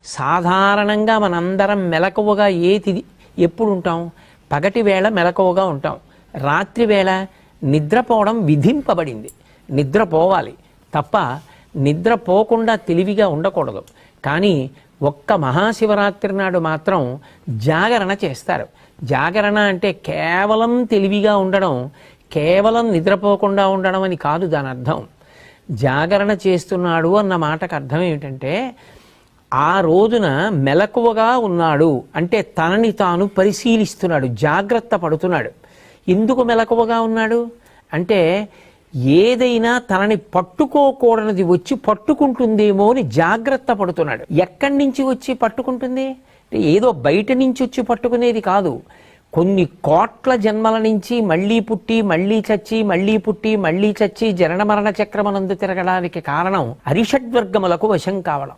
సాధారణంగా మనందరం మెలకువగా ఎప్పుడు ఉంటాం? పగటి వేళ మెలకువగా ఉంటాం. రాత్రి వేళ నిద్రపోవడం విధింపబడింది. నిద్రపోవాలి తప్ప నిద్రపోకుండా తెలివిగా ఉండకూడదు. కానీ ఒక్క మహాశివరాత్రి నాడు మాత్రం జాగరణ చేస్తారు. జాగరణ అంటే కేవలం తెలివిగా ఉండడం, కేవలం నిద్రపోకుండా ఉండడం అని కాదు దాని అర్థం. జాగరణ చేస్తున్నాడు అన్న మాటకు అర్థం ఏమిటంటే, ఆ రోజున మెలకువగా ఉన్నాడు అంటే తనని తాను పరిశీలిస్తున్నాడు, జాగ్రత్త పడుతున్నాడు. ఎందుకు మెలకువగా ఉన్నాడు అంటే, ఏదైనా తనని పట్టుకోకూడనిది వచ్చి పట్టుకుంటుందేమో అని జాగ్రత్త పడుతున్నాడు. ఎక్కడి నుంచి వచ్చి పట్టుకుంటుంది? ఏదో బయట నుంచి వచ్చి పట్టుకునేది కాదు. కొన్ని కోట్ల జన్మల నుంచి మళ్ళీ పుట్టి మళ్ళీ చచ్చి మళ్ళీ పుట్టి మళ్ళీ చచ్చి జనన మరణ చక్రమనందు తిరగడానికి కారణం అరిషడ్వర్గములకు వశం కావడం.